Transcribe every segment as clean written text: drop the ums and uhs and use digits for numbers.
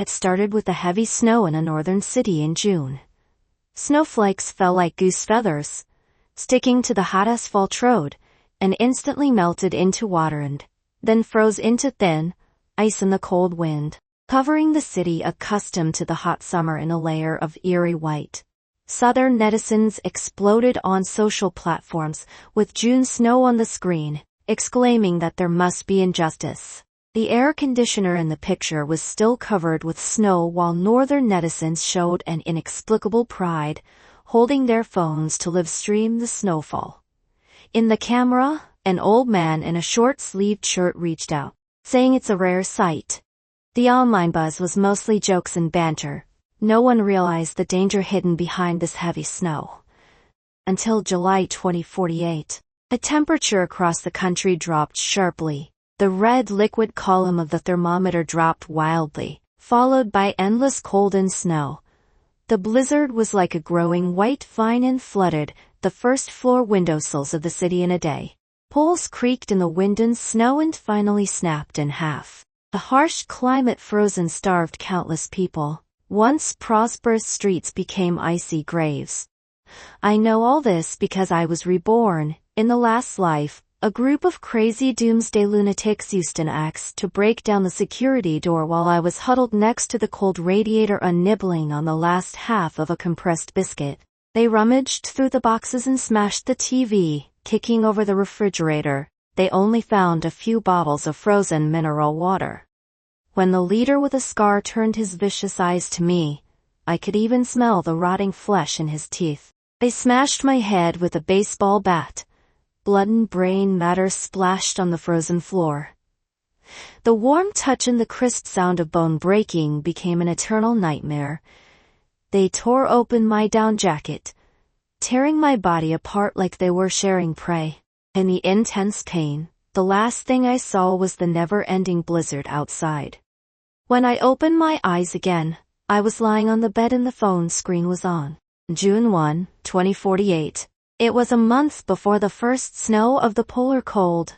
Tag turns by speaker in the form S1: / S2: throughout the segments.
S1: It started with the heavy snow in a northern city in June. Snowflakes fell like goose feathers, sticking to the hot asphalt road, and instantly melted into water and then froze into thin ice in the cold wind, covering the city accustomed to the hot summer in a layer of eerie white. Southern netizens exploded on social platforms with June snow on the screen, exclaiming that there must be injustice. The air conditioner in the picture was still covered with snow while northern netizens showed an inexplicable pride, holding their phones to live stream the snowfall. In the camera, an old man in a short-sleeved shirt reached out, saying it's a rare sight. The online buzz was mostly jokes and banter. No one realized the danger hidden behind this heavy snow. Until July 2048, the temperature across the country dropped sharply. The red liquid column of the thermometer dropped wildly, followed by endless cold and snow. The blizzard was like a growing white vine and flooded the first-floor windowsills of the city in a day. Poles creaked in the wind and snow and finally snapped in half. The harsh climate froze and starved countless people. Once prosperous streets became icy graves. I know all this because I was reborn. In the last life, a group of crazy doomsday lunatics used an axe to break down the security door while I was huddled next to the cold radiator nibbling on the last half of a compressed biscuit. They rummaged through the boxes and smashed the TV, kicking over the refrigerator. They only found a few bottles of frozen mineral water. When the leader with a scar turned his vicious eyes to me, I could even smell the rotting flesh in his teeth. They smashed my head with a baseball bat. Blood and brain matter splashed on the frozen floor. The warm touch and the crisp sound of bone breaking became an eternal nightmare. They tore open my down jacket, tearing my body apart like they were sharing prey. In the intense pain, the last thing I saw was the never-ending blizzard outside. When I opened my eyes again, I was lying on the bed and the phone screen was on. June 1, 2048. It was a month before the first snow of the polar cold.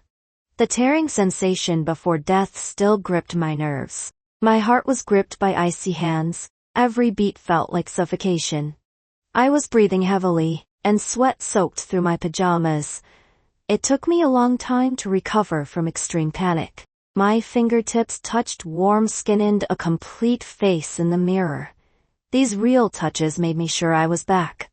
S1: The tearing sensation before death still gripped my nerves. My heart was gripped by icy hands. Every beat felt like suffocation. I was breathing heavily, and sweat soaked through my pajamas. It took me a long time to recover from extreme panic. My fingertips touched warm skin and a complete face in the mirror. These real touches made me sure I was back.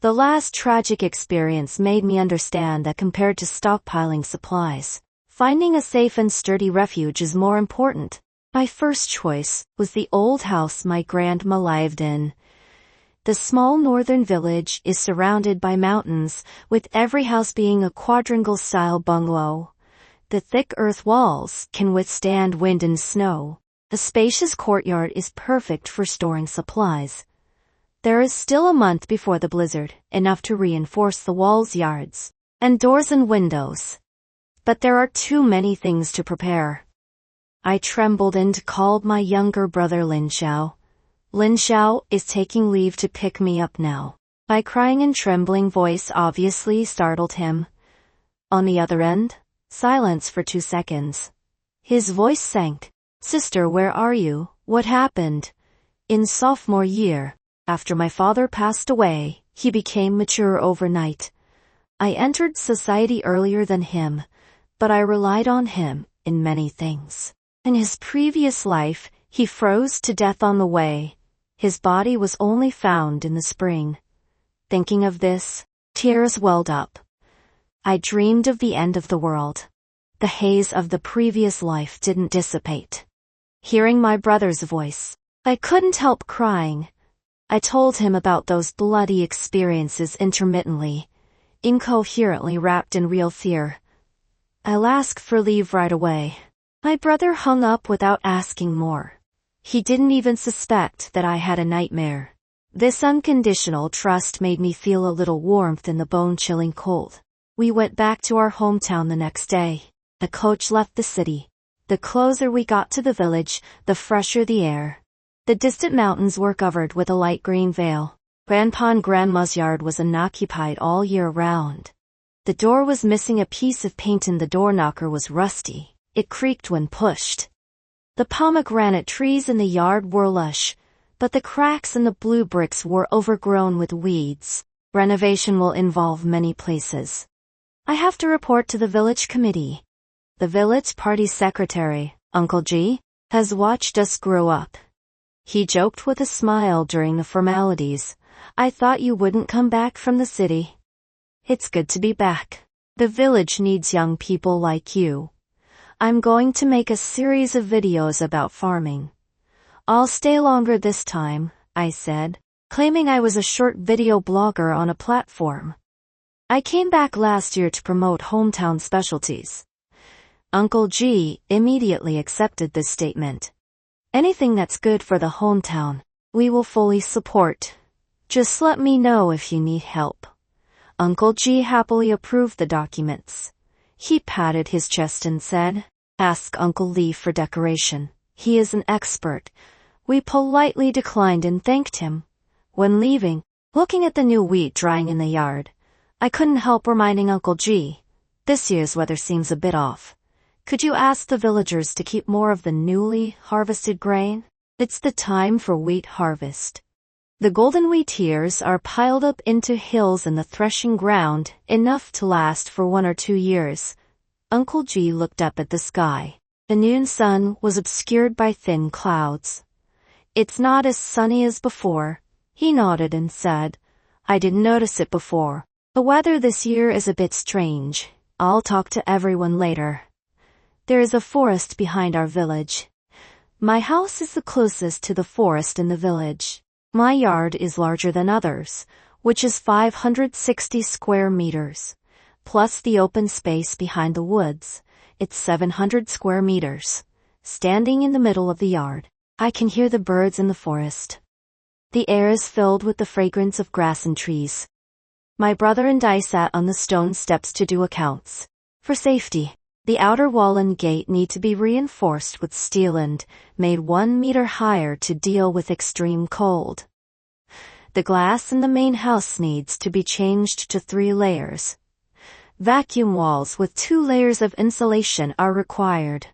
S1: The last tragic experience made me understand that compared to stockpiling supplies, finding a safe and sturdy refuge is more important. My first choice was the old house my grandma lived in. The small northern village is surrounded by mountains, with every house being a quadrangle-style bungalow. The thick earth walls can withstand wind and snow. The spacious courtyard is perfect for storing supplies. There is still a month before the blizzard, enough to reinforce the walls, yards, and doors and windows. But there are too many things to prepare. I trembled and called my younger brother Lin Xiao. Lin Xiao is taking leave to pick me up now. My crying and trembling voice obviously startled him. On the other end, silence for 2 seconds. His voice sank. Sister, where are you? What happened? In sophomore year, after my father passed away, he became mature overnight. I entered society earlier than him, but I relied on him in many things. In his previous life, he froze to death on the way. His body was only found in the spring. Thinking of this, tears welled up. I dreamed of the end of the world. The haze of the previous life didn't dissipate. Hearing my brother's voice, I couldn't help crying. I told him about those bloody experiences intermittently, incoherently wrapped in real fear. I'll ask for leave right away. My brother hung up without asking more. He didn't even suspect that I had a nightmare. This unconditional trust made me feel a little warmth in the bone-chilling cold. We went back to our hometown the next day. The coach left the city. The closer we got to the village, the fresher the air. The distant mountains were covered with a light green veil. Grandpa and Grandma's yard was unoccupied all year round. The door was missing a piece of paint and the door knocker was rusty. It creaked when pushed. The pomegranate trees in the yard were lush, but the cracks in the blue bricks were overgrown with weeds. Renovation will involve many places. I have to report to the village committee. The village party secretary, Uncle G, has watched us grow up. He joked with a smile during the formalities. I thought you wouldn't come back from the city. It's good to be back. The village needs young people like you. I'm going to make a series of videos about farming. I'll stay longer this time, I said, claiming I was a short video blogger on a platform. I came back last year to promote hometown specialties. Uncle G immediately accepted this statement. Anything that's good for the hometown, we will fully support. Just let me know if you need help. Uncle G happily approved the documents. He patted his chest and said, "Ask Uncle Lee for decoration. He is an expert." We politely declined and thanked him. When leaving, looking at the new wheat drying in the yard, I couldn't help reminding Uncle G, this year's weather seems a bit off. Could you ask the villagers to keep more of the newly harvested grain? It's the time for wheat harvest. The golden wheat ears are piled up into hills in the threshing ground, enough to last for 1 or 2 years. Uncle G looked up at the sky. The noon sun was obscured by thin clouds. It's not as sunny as before. He nodded and said, I didn't notice it before. The weather this year is a bit strange. I'll talk to everyone later. There is a forest behind our village. My house is the closest to the forest in the village. My yard is larger than others, which is 560 square meters. Plus the open space behind the woods, it's 700 square meters. Standing in the middle of the yard, I can hear the birds in the forest. The air is filled with the fragrance of grass and trees. My brother and I sat on the stone steps to do accounts. For safety, the outer wall and gate need to be reinforced with steel and made 1 meter higher to deal with extreme cold. The glass in the main house needs to be changed to 3 layers. Vacuum walls with 2 layers of insulation are required.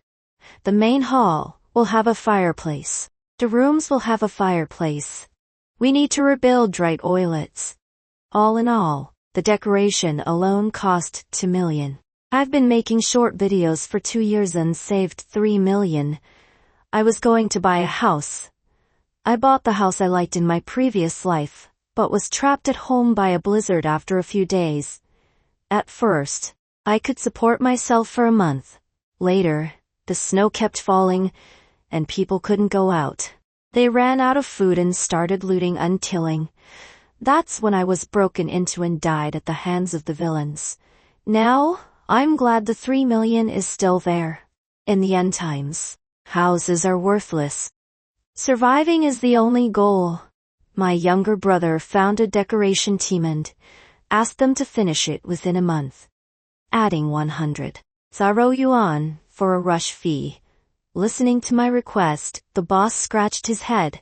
S1: The main hall will have a fireplace. The rooms will have a fireplace. We need to rebuild dry toilets. All in all, the decoration alone cost $2 million. I've been making short videos for 2 years and saved $3 million. I was going to buy a house. I bought the house I liked in my previous life, but was trapped at home by a blizzard after a few days. At first, I could support myself for a month. Later, the snow kept falling, and people couldn't go out. They ran out of food and started looting and killing. That's when I was broken into and died at the hands of the villains. Now, I'm glad the $3 million is still there. In the end times, houses are worthless. Surviving is the only goal. My younger brother found a decoration team and asked them to finish it within a month, adding 100 Zaro yuan for a rush fee. Listening to my request, the boss scratched his head,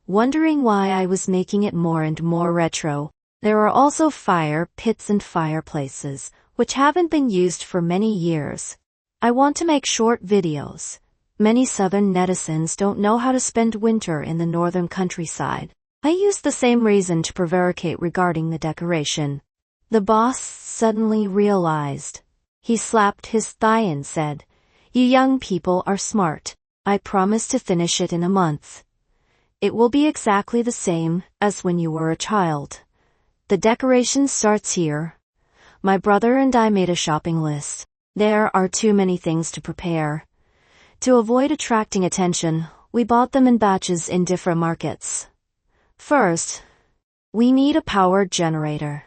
S1: wondering why I was making it more and more retro. There are also fire pits and fireplaces, which haven't been used for many years. I want to make short videos. Many southern netizens don't know how to spend winter in the northern countryside. I used the same reason to prevaricate regarding the decoration. The boss suddenly realized. He slapped his thigh and said, You young people are smart. I promise to finish it in a month. It will be exactly the same as when you were a child. The decoration starts here. My brother and I made a shopping list. There are too many things to prepare. To avoid attracting attention, we bought them in batches in different markets. First, we need a power generator.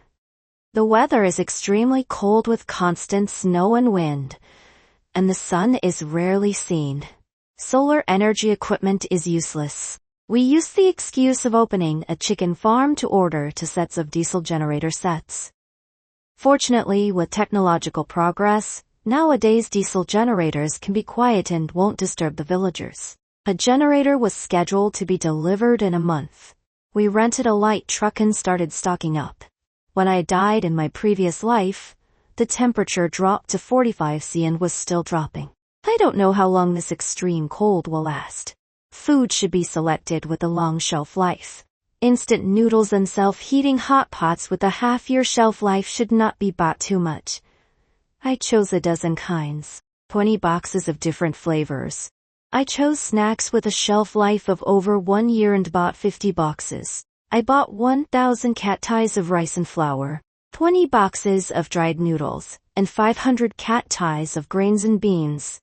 S1: The weather is extremely cold with constant snow and wind, and the sun is rarely seen. Solar energy equipment is useless. We used the excuse of opening a chicken farm to order 2 sets of diesel generator sets. Fortunately, with technological progress, nowadays diesel generators can be quiet and won't disturb the villagers. A generator was scheduled to be delivered in a month. We rented a light truck and started stocking up. When I died in my previous life, the temperature dropped to 45 degrees and was still dropping. I don't know how long this extreme cold will last. Food should be selected with a long shelf life. Instant noodles and self-heating hot pots with a half-year shelf life should not be bought too much. I chose a dozen kinds, 20 boxes of different flavors. I chose snacks with a shelf life of over 1 year and bought 50 boxes. I bought 1,000 cat ties of rice and flour, 20 boxes of dried noodles, and 500 cat ties of grains and beans.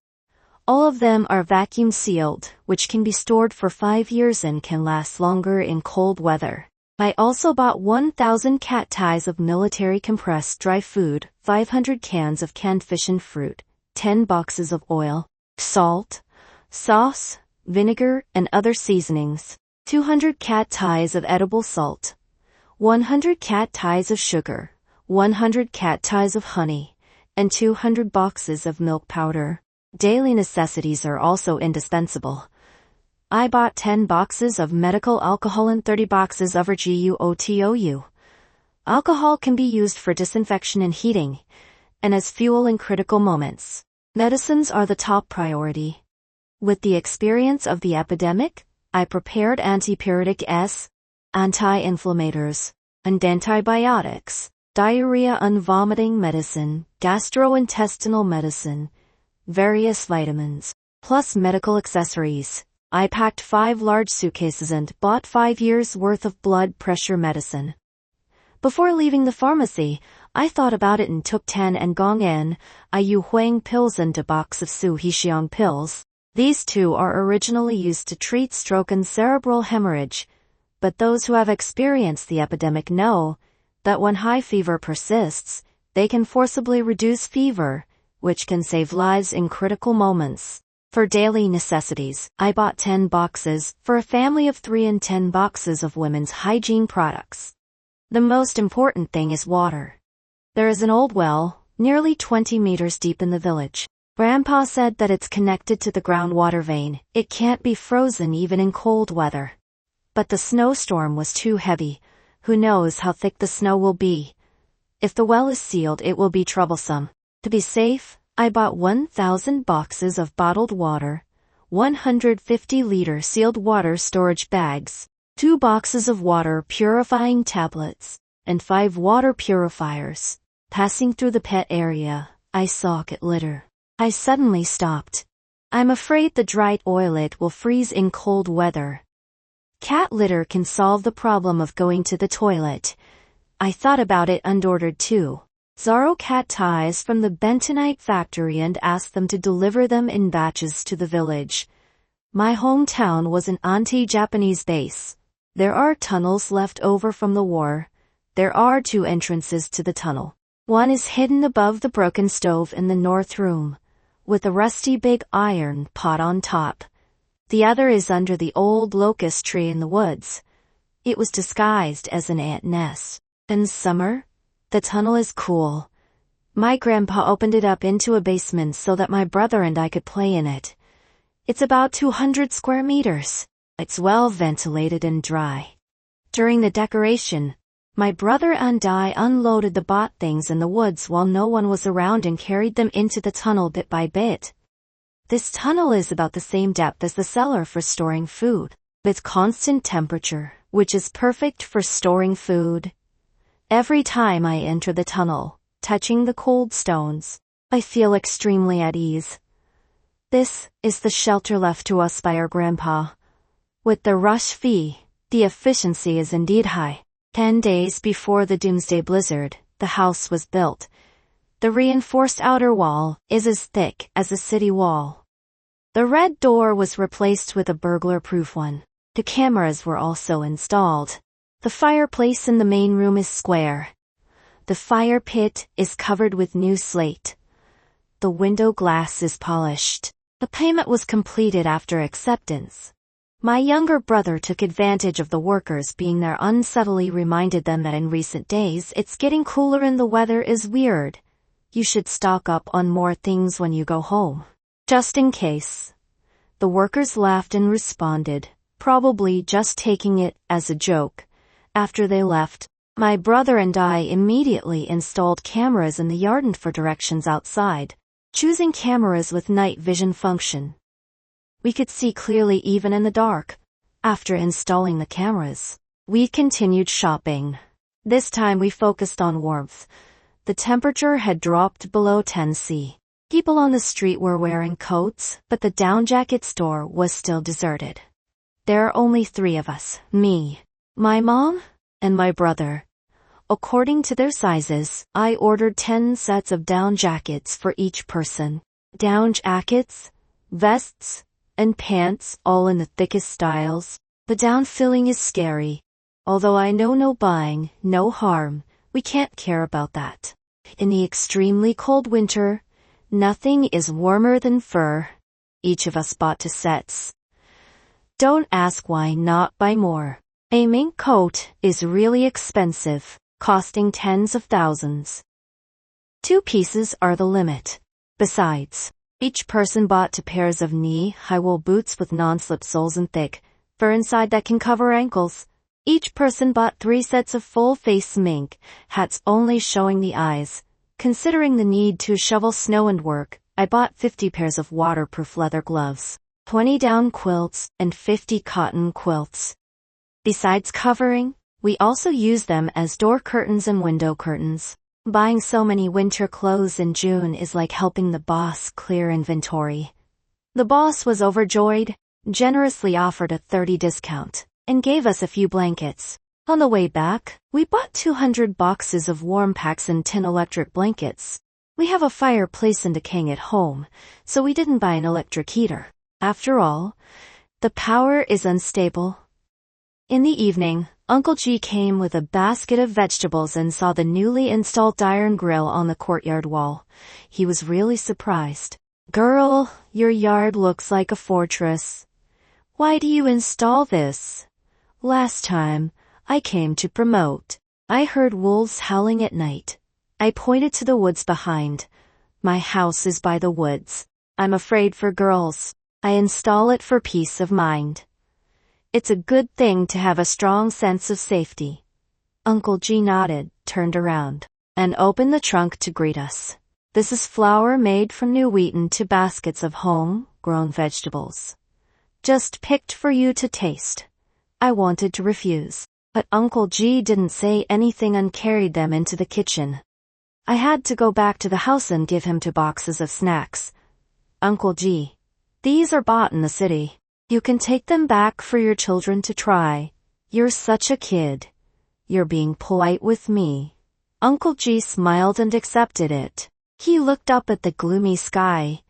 S1: All of them are vacuum sealed, which can be stored for 5 years and can last longer in cold weather. I also bought 1,000 cat ties of military compressed dry food, 500 cans of canned fish and fruit, 10 boxes of oil, salt, sauce, vinegar, and other seasonings, 200 cat ties of edible salt, 100 cat ties of sugar, 100 cat ties of honey, and 200 boxes of milk powder. Daily necessities are also indispensable. I bought 10 boxes of medical alcohol and 30 boxes of GUOTOU. Alcohol can be used for disinfection and heating, and as fuel in critical moments. Medicines are the top priority. With the experience of the epidemic, I prepared antipyretics, anti-inflammatories, and antibiotics, diarrhea and vomiting medicine, gastrointestinal medicine, various vitamins, plus medical accessories. I packed 5 large suitcases and bought 5 years' worth of blood pressure medicine. Before leaving the pharmacy, I thought about it and took 10 Ngong Iu Huang pills and a box of Su Hixiang pills. These two are originally used to treat stroke and cerebral hemorrhage, but those who have experienced the epidemic know that when high fever persists, they can forcibly reduce fever, which can save lives in critical moments. For daily necessities, I bought 10 boxes for a family of 3 and 10 boxes of women's hygiene products. The most important thing is water. There is an old well, nearly 20 meters deep in the village. Grandpa said that it's connected to the groundwater vein. It can't be frozen even in cold weather. But the snowstorm was too heavy. Who knows how thick the snow will be? If the well is sealed, it will be troublesome. To be safe, I bought 1,000 boxes of bottled water, 150-liter sealed water storage bags, 2 boxes of water purifying tablets, and 5 water purifiers. Passing through the pet area, I saw cat litter. I suddenly stopped. I'm afraid the dried oilet will freeze in cold weather. Cat litter can solve the problem of going to the toilet. I thought about it and ordered 2 Zaro cat ties from the bentonite factory and asked them to deliver them in batches to the village. My hometown was an anti-Japanese base. There are tunnels left over from the war. There are 2 entrances to the tunnel. One is hidden above the broken stove in the north room, with a rusty big iron pot on top. The other is under the old locust tree in the woods. It was disguised as an ant nest. In summer, the tunnel is cool. My grandpa opened it up into a basement so that my brother and I could play in it. It's about 200 square meters. It's well ventilated and dry. During the decoration, my brother and I unloaded the bought things in the woods while no one was around and carried them into the tunnel bit by bit. This tunnel is about the same depth as the cellar for storing food, with constant temperature, which is perfect for storing food. Every time I enter the tunnel, touching the cold stones, I feel extremely at ease. This is the shelter left to us by our grandpa. With the rush fee, the efficiency is indeed high. 10 days before the Doomsday blizzard, the house was built. The reinforced outer wall is as thick as a city wall. The red door was replaced with a burglar-proof one. The cameras were also installed. The fireplace in the main room is square. The fire pit is covered with new slate. The window glass is polished. The payment was completed after acceptance. My younger brother took advantage of the workers being there and subtly reminded them that in recent days it's getting cooler and the weather is weird. You should stock up on more things when you go home. Just in case. The workers laughed and responded, probably just taking it as a joke. After they left, my brother and I immediately installed cameras in the yard and for directions outside. choosing cameras with night vision function. We could see clearly even in the dark. After installing the cameras, we continued shopping. This time we focused on warmth. The temperature had dropped below 10°C. People on the street were wearing coats, but the down jacket store was still deserted. There are only 3 of us, me, my mom, and my brother. According to their sizes, I ordered 10 sets of down jackets for each person. Down jackets, vests, and pants, all in the thickest styles. The down feeling is scary. Although I know no buying, no harm, we can't care about that. In the extremely cold winter, nothing is warmer than fur. Each of us bought 2 sets. Don't ask why not buy more. A mink coat is really expensive, costing tens of thousands. 2 pieces are the limit. Besides, each person bought 2 pairs of knee-high wool boots with non-slip soles and thick fur inside that can cover ankles. Each person bought 3 sets of full-face mink hats only showing the eyes. Considering the need to shovel snow and work, I bought 50 pairs of waterproof leather gloves, 20 down quilts, and 50 cotton quilts. Besides covering, we also use them as door curtains and window curtains. Buying so many winter clothes in June is like helping the boss clear inventory. The boss was overjoyed, generously offered a 30% discount, and gave us a few blankets. On the way back, we bought 200 boxes of warm packs and 10 electric blankets. We have a fireplace and a king at home, so we didn't buy an electric heater. After all, the power is unstable. In the evening, Uncle G came with a basket of vegetables and saw the newly installed iron grill on the courtyard wall. He was really surprised. "Girl, your yard looks like a fortress. Why do you install this? Last time, I came to promote. I heard wolves howling at night. I pointed to the woods behind. My house is by the woods. I'm afraid for girls. I install it for peace of mind. It's a good thing to have a strong sense of safety." Uncle G nodded, turned around, and opened the trunk to greet us. "This is flour made from new wheat and 2 baskets of home-grown vegetables. Just picked for you to taste." I wanted to refuse, but Uncle G didn't say anything and carried them into the kitchen. I had to go back to the house and give him 2 boxes of snacks. "Uncle G, these are bought in the city. You can take them back for your children to try. You're such a kid. You're being polite with me." Uncle G smiled and accepted it. He looked up at the gloomy sky.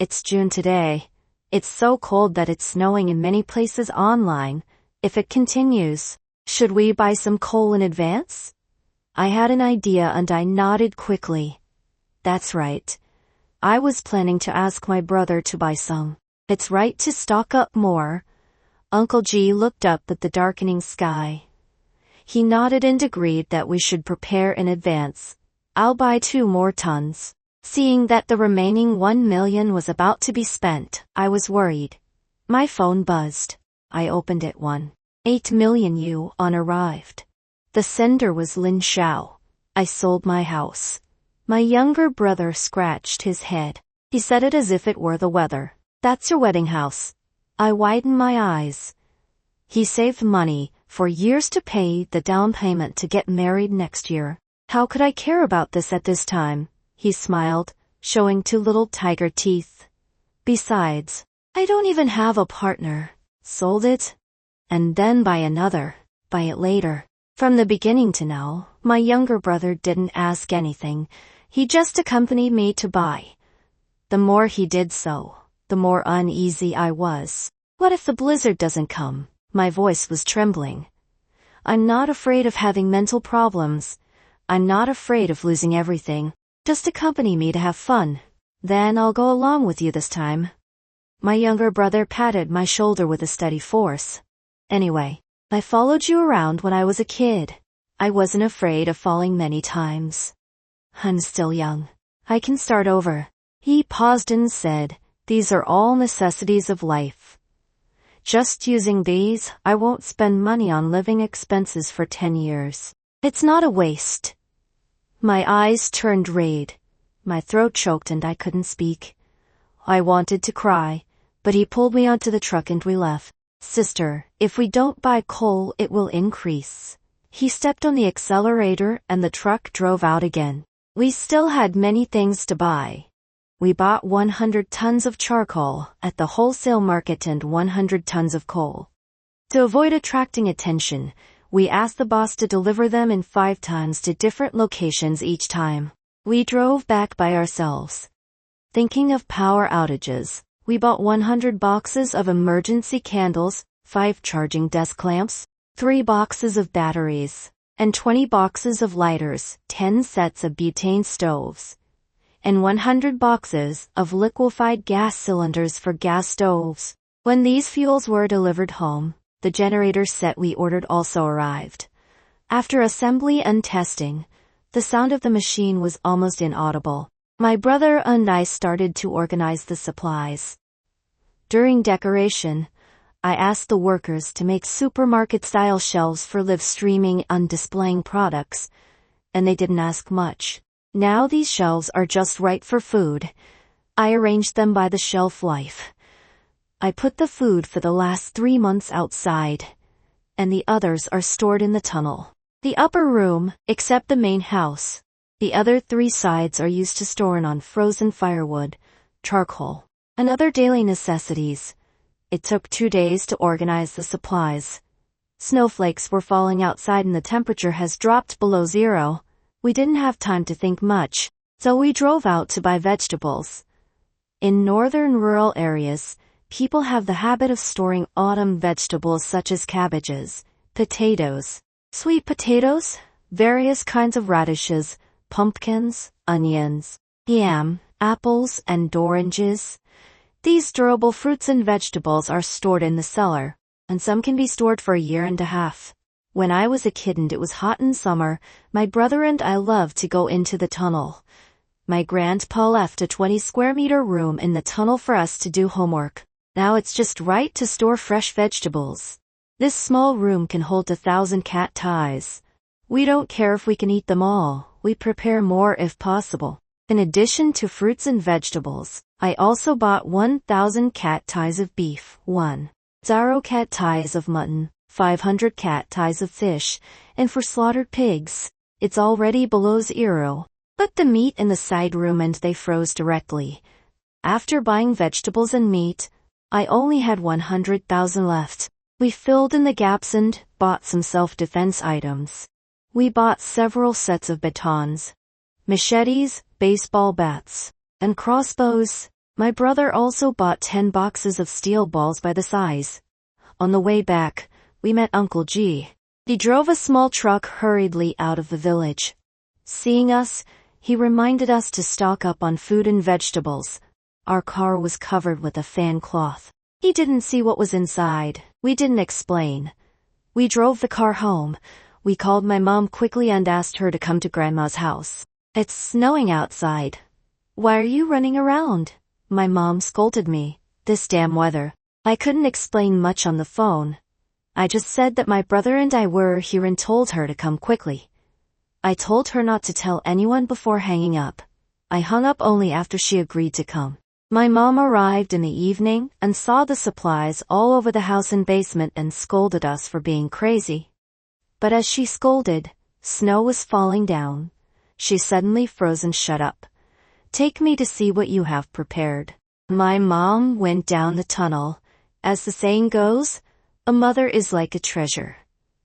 S1: "It's June today. It's so cold that it's snowing in many places online. If it continues, should we buy some coal in advance?" I had an idea and I nodded quickly. "That's right. I was planning to ask my brother to buy some. It's right to stock up more." Uncle G looked up at the darkening sky. He nodded and agreed that we should prepare in advance. "I'll buy 2 more tons." Seeing that the remaining 1 million was about to be spent, I was worried. My phone buzzed. I opened it. 1.8 million yuan arrived. The sender was Lin Xiao. I sold my house. My younger brother scratched his head. He said it as if it were the weather. "That's your wedding house." I widened my eyes. He saved money for years to pay the down payment to get married next year. "How could I care about this at this time?" He smiled, showing 2 little tiger teeth. "Besides, I don't even have a partner." Sold it, and then buy another. Buy it later. From the beginning to now, my younger brother didn't ask anything. He just accompanied me to buy. The more he did so, the more uneasy I was. What if the blizzard doesn't come? My voice was trembling. I'm not afraid of having mental problems. I'm not afraid of losing everything. Just accompany me to have fun. Then I'll go along with you this time. My younger brother patted my shoulder with a steady force. "Anyway, I followed you around when I was a kid. I wasn't afraid of falling many times. I'm still young. I can start over." He paused and said, "These are all necessities of life. Just using these, I won't spend money on living expenses for 10 years. It's not a waste." My eyes turned red. My throat choked and I couldn't speak. I wanted to cry, but he pulled me onto the truck and we left. Sister, if we don't buy coal, it will increase. He stepped on the accelerator and the truck drove out again. We still had many things to buy. We bought 100 tons of charcoal at the wholesale market and 100 tons of coal. To avoid attracting attention, we asked the boss to deliver them in 5 times to different locations each time. We drove back by ourselves. Thinking of power outages, we bought 100 boxes of emergency candles, 5 charging desk lamps, 3 boxes of batteries, and 20 boxes of lighters, 10 sets of butane stoves, and 100 boxes of liquefied gas cylinders for gas stoves. When these fuels were delivered home, the generator set we ordered also arrived. After assembly and testing, the sound of the machine was almost inaudible. My brother and I started to organize the supplies. During decoration, I asked the workers to make supermarket-style shelves for live streaming and displaying products, and they didn't ask much. Now these shelves are just right for food. I arranged them by the shelf life. I put the food for the last 3 months outside, and the others are stored in the tunnel. The upper room, except the main house. The other 3 sides are used to store non-frozen firewood, charcoal, and other daily necessities. It took 2 days to organize the supplies. Snowflakes were falling outside and the temperature has dropped below 0. We didn't have time to think much, so we drove out to buy vegetables. In northern rural areas, people have the habit of storing autumn vegetables such as cabbages, potatoes, sweet potatoes, various kinds of radishes, pumpkins, onions, yam, apples, and oranges. These durable fruits and vegetables are stored in the cellar, and some can be stored for 1.5 years. When I was a kid and it was hot in summer, my brother and I loved to go into the tunnel. My grandpa left a 20-square-meter room in the tunnel for us to do homework. Now it's just right to store fresh vegetables. This small room can hold 1,000 cat ties. We don't care if we can eat them all. We prepare more if possible. In addition to fruits and vegetables, I also bought 1,000 cat ties of beef, 1,000 cat ties of mutton, 500 cat ties of fish, and for slaughtered pigs, it's already below 0. Put the meat in the side room and they froze directly. After buying vegetables and meat, I only had 100,000 left. We filled in the gaps and bought some self-defense items. We bought several sets of batons, machetes, baseball bats, and crossbows. My brother also bought 10 boxes of steel balls by the size. On the way back, we met Uncle G. He drove a small truck hurriedly out of the village. Seeing us, he reminded us to stock up on food and vegetables. Our car was covered with a fan cloth. He didn't see what was inside. We didn't explain. We drove the car home. We called my mom quickly and asked her to come to Grandma's house. It's snowing outside. Why are you running around? My mom scolded me. This damn weather. I couldn't explain much on the phone. I just said that my brother and I were here and told her to come quickly. I told her not to tell anyone before hanging up. I hung up only after she agreed to come. My mom arrived in the evening and saw the supplies all over the house and basement and scolded us for being crazy. But as she scolded, snow was falling down. She suddenly froze and shut up. Take me to see what you have prepared. My mom went down the tunnel. As the saying goes, a mother is like a treasure.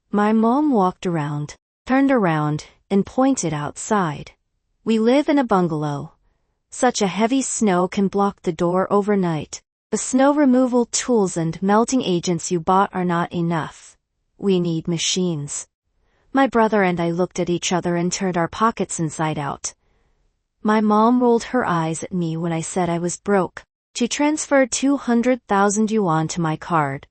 S1: My mom walked around, turned around, and pointed outside. We live in a bungalow. Such a heavy snow can block the door overnight. The snow removal tools and melting agents you bought are not enough. We need machines. My brother and I looked at each other and turned our pockets inside out. My mom rolled her eyes at me when I said I was broke. She transferred 200,000 yuan to my card.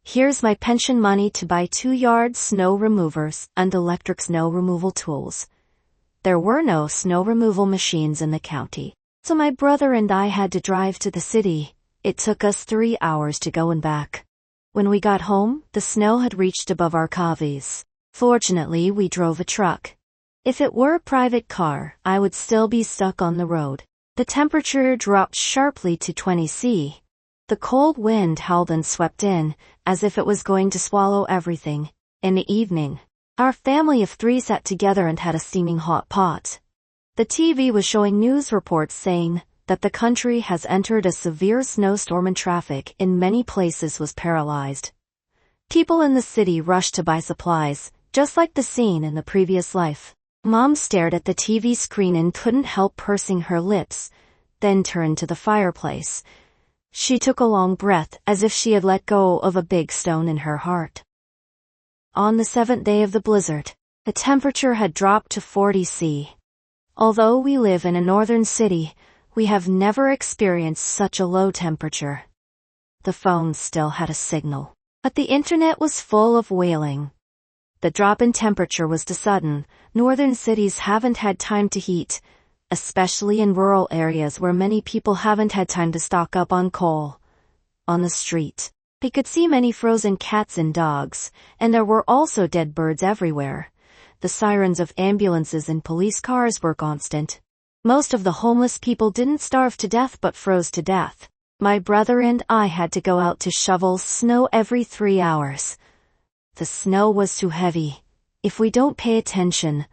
S1: Here's my pension money to buy 2-yard snow removers and electric snow removal tools. There were no snow removal machines in the county, so my brother and I had to drive to the city. It took us 3 hours to go and back. When we got home, the snow had reached above our cavies. Fortunately, we drove a truck. If it were a private car, I would still be stuck on the road. The temperature dropped sharply to 20 degrees. The cold wind howled and swept in, as if it was going to swallow everything. In the evening, our family of 3 sat together and had a steaming hot pot. The TV was showing news reports saying that the country has entered a severe snowstorm and traffic in many places was paralyzed. People in the city rushed to buy supplies, just like the scene in the previous life. Mom stared at the TV screen and couldn't help pursing her lips, then turned to the fireplace. She took a long breath as if she had let go of a big stone in her heart. On the 7th day of the blizzard, the temperature had dropped to 40 degrees. Although we live in a northern city, we have never experienced such a low temperature. The phone still had a signal, but the internet was full of wailing. The drop in temperature was too sudden. Northern cities haven't had time to heat, especially in rural areas where many people haven't had time to stock up on coal. On the street, they could see many frozen cats and dogs, and there were also dead birds everywhere. The sirens of ambulances and police cars were constant. Most of the homeless people didn't starve to death but froze to death. My brother and I had to go out to shovel snow every 3 hours. The snow was too heavy. If we don't pay attention,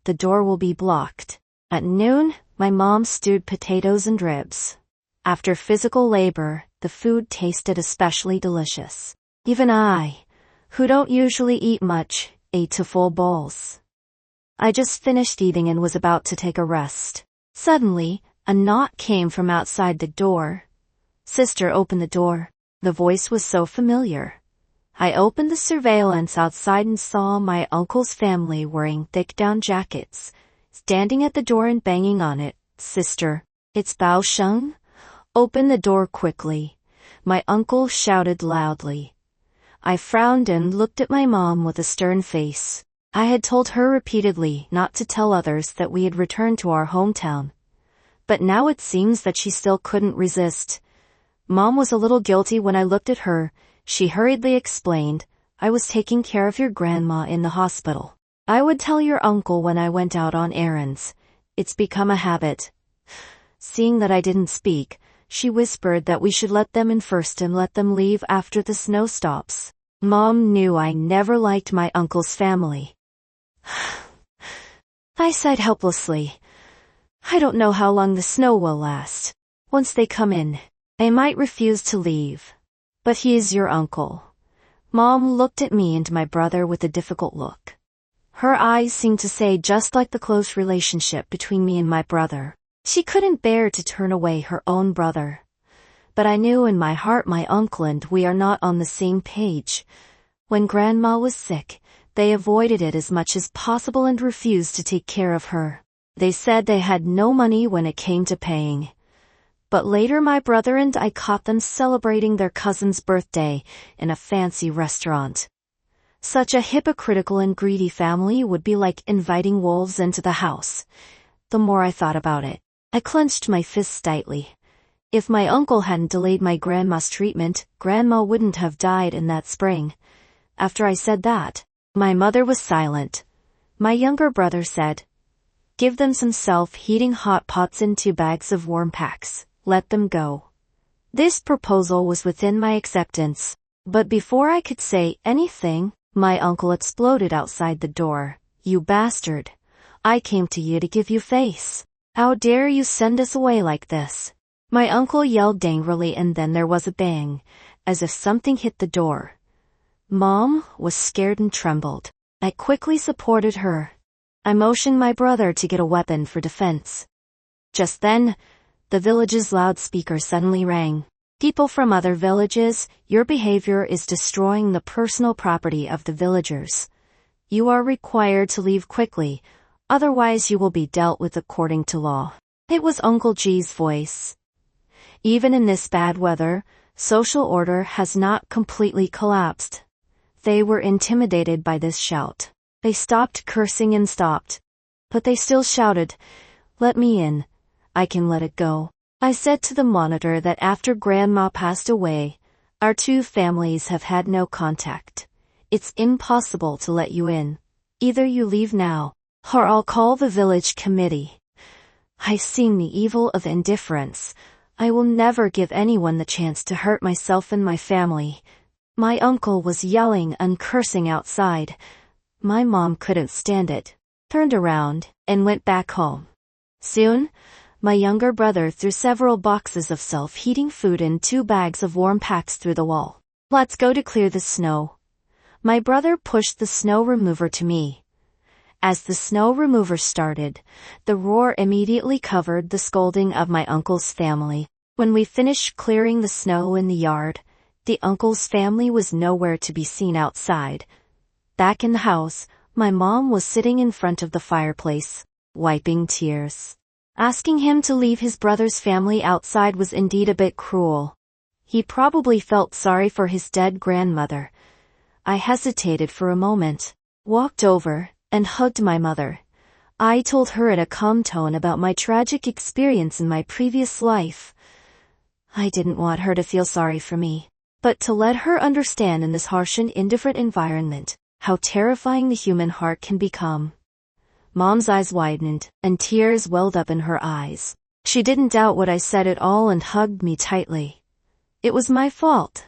S1: the door will be blocked. At noon, my mom stewed potatoes and ribs. After physical labor, the food tasted especially delicious. Even I, who don't usually eat much, ate 2 full bowls. I just finished eating and was about to take a rest. Suddenly, a knock came from outside the door. Sister opened the door. The voice was so familiar. I opened the surveillance outside and saw my uncle's family wearing thick down jackets, standing at the door and banging on it. Sister, it's Bao Sheng? Open the door quickly. My uncle shouted loudly. I frowned and looked at my mom with a stern face. I had told her repeatedly not to tell others that we had returned to our hometown. But now it seems that she still couldn't resist. Mom was a little guilty when I looked at her. She hurriedly explained, I was taking care of your grandma in the hospital. I would tell your uncle when I went out on errands. It's become a habit. Seeing that I didn't speak, she whispered that we should let them in first and let them leave after the snow stops. Mom knew I never liked my uncle's family. I sighed helplessly. I don't know how long the snow will last. Once they come in, I might refuse to leave. But he is your uncle. Mom looked at me and my brother with a difficult look. Her eyes seemed to say just like the close relationship between me and my brother. She couldn't bear to turn away her own brother. But I knew in my heart my uncle and we are not on the same page. When Grandma was sick, they avoided it as much as possible and refused to take care of her. They said they had no money when it came to paying. But later my brother and I caught them celebrating their cousin's birthday in a fancy restaurant. Such a hypocritical and greedy family would be like inviting wolves into the house. The more I thought about it, I clenched my fists tightly. If my uncle hadn't delayed my grandma's treatment, Grandma wouldn't have died in that spring. After I said that, my mother was silent. My younger brother said, give them some self-heating hot pots and 2 bags of warm packs. Let them go. This proposal was within my acceptance, but before I could say anything, my uncle exploded outside the door. You bastard. I came to you to give you face. How dare you send us away like this? My uncle yelled angrily and then there was a bang, as if something hit the door. Mom was scared and trembled. I quickly supported her. I motioned my brother to get a weapon for defense. Just then, the village's loudspeaker suddenly rang. People from other villages, your behavior is destroying the personal property of the villagers. You are required to leave quickly, otherwise you will be dealt with according to law. It was Uncle G's voice. Even in this bad weather, social order has not completely collapsed. They were intimidated by this shout. They stopped cursing and stopped. But they still shouted, let me in. I can let it go. I said to the monitor that after Grandma passed away, our 2 families have had no contact. It's impossible to let you in. Either you leave now, Or I'll call the village committee. I've seen the evil of indifference. I will never give anyone the chance to hurt myself and my family. My uncle was yelling and cursing outside. My mom couldn't stand it, turned around, and went back home. Soon, my younger brother threw several boxes of self-heating food and 2 bags of warm packs through the wall. Let's go to clear the snow. My brother pushed the snow remover to me. As the snow remover started, the roar immediately covered the scolding of my uncle's family. When we finished clearing the snow in the yard, the uncle's family was nowhere to be seen outside. Back in the house, my mom was sitting in front of the fireplace, wiping tears. Asking him to leave his brother's family outside was indeed a bit cruel. He probably felt sorry for his dead grandmother. I hesitated for a moment, walked over, and hugged my mother. I told her in a calm tone about my tragic experience in my previous life. I didn't want her to feel sorry for me, but to let her understand in this harsh and indifferent environment how terrifying the human heart can become. Mom's eyes widened, and tears welled up in her eyes. She didn't doubt what I said at all and hugged me tightly. It was my fault.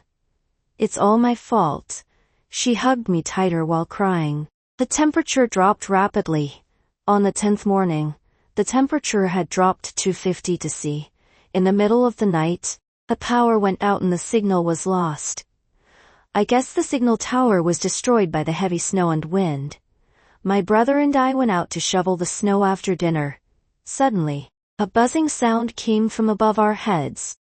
S1: It's all my fault. She hugged me tighter while crying. The temperature dropped rapidly. On the 10th morning, the temperature had dropped to 50 to C. In the middle of the night, the power went out and the signal was lost. I guess the signal tower was destroyed by the heavy snow and wind. My brother and I went out to shovel the snow after dinner. Suddenly, a buzzing sound came from above our heads.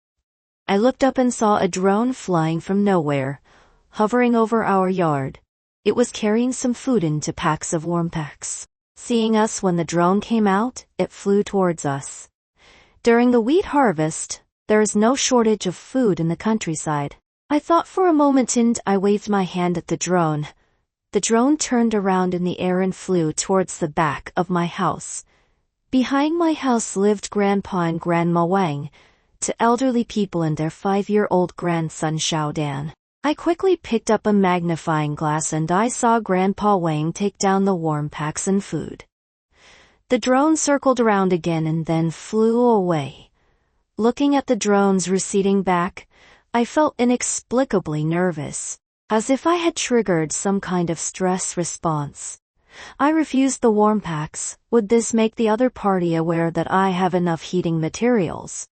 S1: I looked up and saw a drone flying from nowhere, hovering over our yard. It was carrying some food into packs of warm packs. Seeing us when the drone came out, it flew towards us. During the wheat harvest, there is no shortage of food in the countryside. I thought for a moment and I waved my hand at the drone. The drone turned around in the air and flew towards the back of my house. Behind my house lived Grandpa and Grandma Wang, 2 elderly people and their 5-year-old grandson Xiao Dan. I quickly picked up a magnifying glass and I saw Grandpa Wang take down the warm packs and food. The drone circled around again and then flew away. Looking at the drone's receding back, I felt inexplicably nervous, as if I had triggered some kind of stress response. I refused the warm packs. Would this make the other party aware that I have enough heating materials?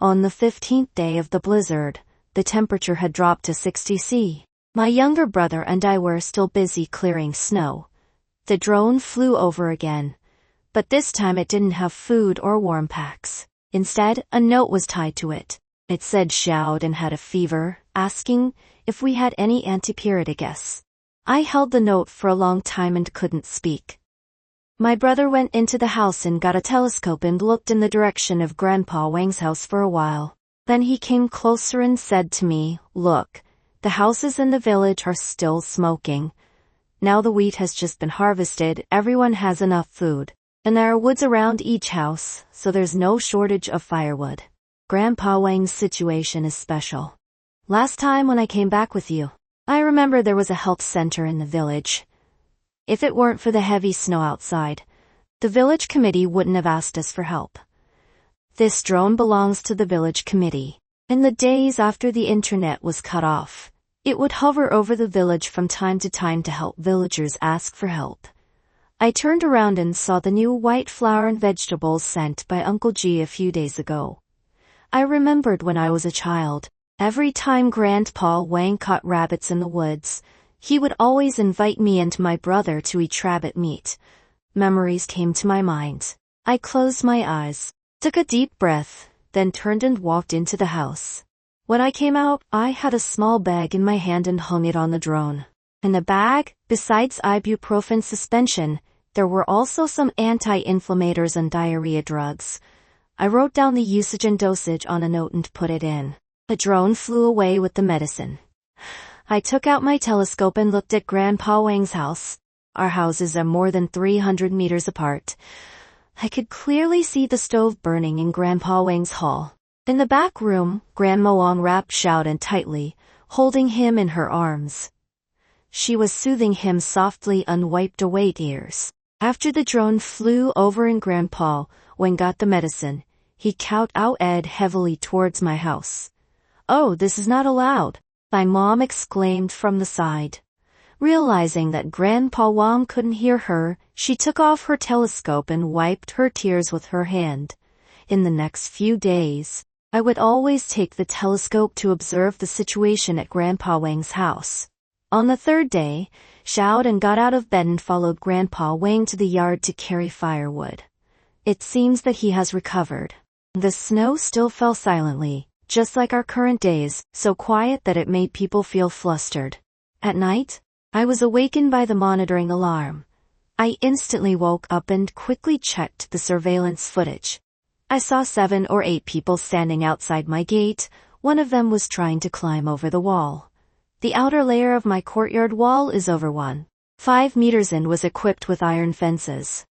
S1: On the 15th day of the blizzard, the temperature had dropped to 60 C. My younger brother and I were still busy clearing snow. The drone flew over again, but this time it didn't have food or warm packs. Instead, a note was tied to it. It said Xiao Dan had a fever, asking if we had any antipyretics. I held the note for a long time and couldn't speak. My brother went into the house and got a telescope and looked in the direction of Grandpa Wang's house for a while. Then he came closer and said to me, "Look, the houses in the village are still smoking. Now the wheat has just been harvested, everyone has enough food. And there are woods around each house, so there's no shortage of firewood. Grandpa Wang's situation is special. Last time when I came back with you, I remember there was a health center in the village. If it weren't for the heavy snow outside, the village committee wouldn't have asked us for help. This drone belongs to the village committee. In the days after the internet was cut off, it would hover over the village from time to time to help villagers ask for help. I turned around and saw the new white flour and vegetables sent by Uncle G a few days ago. I remembered when I was a child, every time Grandpa Wang caught rabbits in the woods, he would always invite me and my brother to eat rabbit meat. Memories came to my mind. I closed my eyes, took a deep breath, then turned and walked into the house. When I came out, I had a small bag in my hand and hung it on the drone. In the bag, besides ibuprofen suspension, there were also some anti-inflammatories and diarrhea drugs. I wrote down the usage and dosage on a note and put it in. The drone flew away with the medicine. I took out my telescope and looked at Grandpa Wang's house. Our houses are more than 300 meters apart. I could clearly see the stove burning in Grandpa Wang's hall. In the back room, Grandma Wang wrapped Xiao Dan tightly, holding him in her arms. She was soothing him softly and wiped away tears. After the drone flew over and Grandpa Wang got the medicine, he kowtowed heavily towards my house. "Oh, this is not allowed," my mom exclaimed from the side. Realizing that Grandpa Wang couldn't hear her, she took off her telescope and wiped her tears with her hand. In the next few days, I would always take the telescope to observe the situation at Grandpa Wang's house. On the third day, Xiaodan got out of bed and followed Grandpa Wang to the yard to carry firewood. It seems that he has recovered. The snow still fell silently, just like our current days, so quiet that it made people feel flustered. At night, I was awakened by the monitoring alarm. I instantly woke up and quickly checked the surveillance footage. I saw 7 or 8 people standing outside my gate. One of them was trying to climb over the wall. The outer layer of my courtyard wall is over 1.5 meters and was equipped with iron fences.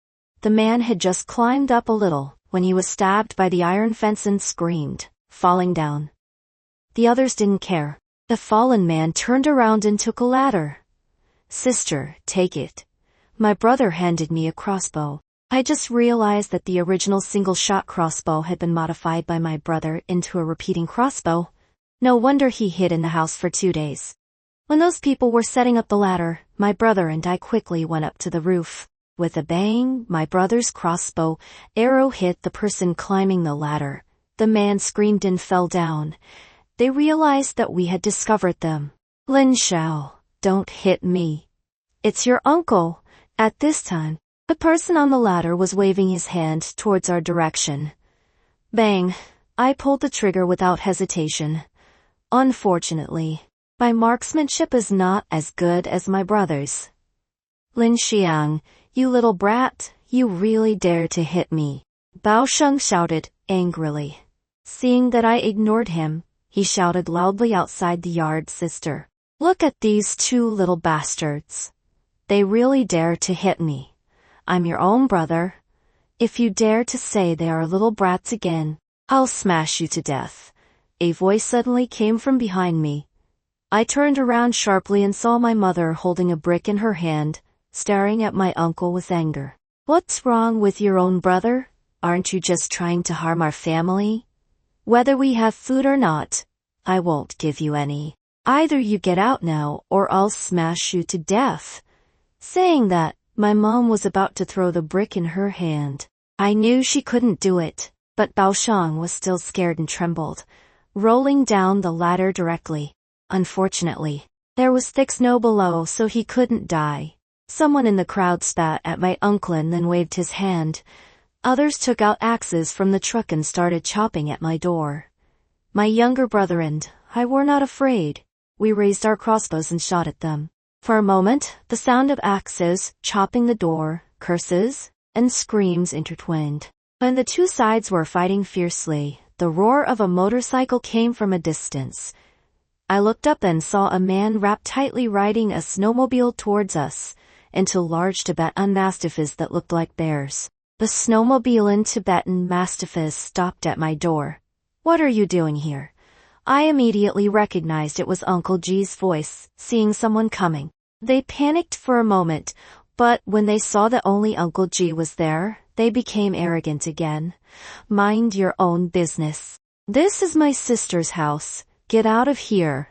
S1: The man had just climbed up a little when he was stabbed by the iron fence and screamed, falling down. The others didn't care. The fallen man turned around and took a ladder. "Sister, take it." My brother handed me a crossbow. I just realized that the original single-shot crossbow had been modified by my brother into a repeating crossbow. No wonder he hid in the house for 2 days. When those people were setting up the ladder, my brother and I quickly went up to the roof. With a bang, my brother's crossbow arrow hit the person climbing the ladder. The man screamed and fell down. They realized that we had discovered them. "Lin Xiao, don't hit me. It's your uncle." At this time, the person on the ladder was waving his hand towards our direction. Bang! I pulled the trigger without hesitation. Unfortunately, my marksmanship is not as good as my brother's. "Lin Xiang, you little brat, you really dare to hit me," Bao Sheng shouted angrily. Seeing that I ignored him, he shouted loudly outside the yard, "Sister, look at these 2 little bastards. They really dare to hit me. I'm your own brother. If you dare to say they are little brats again, I'll smash you to death." A voice suddenly came from behind me. I turned around sharply and saw my mother holding a brick in her hand, staring at my uncle with anger. "What's wrong with your own brother? Aren't you just trying to harm our family? Whether we have food or not, I won't give you any. Either you get out now or I'll smash you to death." Saying that, my mom was about to throw the brick in her hand. I knew she couldn't do it, but Bao Sheng was still scared and trembled, rolling down the ladder directly. Unfortunately, there was thick snow below, so he couldn't die. Someone in the crowd spat at my uncle and then waved his hand. Others took out axes from the truck and started chopping at my door. My younger brother and I were not afraid. We raised our crossbows and shot at them. For a moment, the sound of axes chopping the door, curses, and screams intertwined. When the 2 sides were fighting fiercely, the roar of a motorcycle came from a distance. I looked up and saw a man wrapped tightly riding a snowmobile towards us, and 2 large Tibetan mastiffs that looked like bears. The snowmobile and Tibetan mastiffs stopped at my door. "What are you doing here?" I immediately recognized it was Uncle G's voice, seeing someone coming. They panicked for a moment, but when they saw that only Uncle G was there, they became arrogant again. "Mind your own business. This is my sister's house. Get out of here."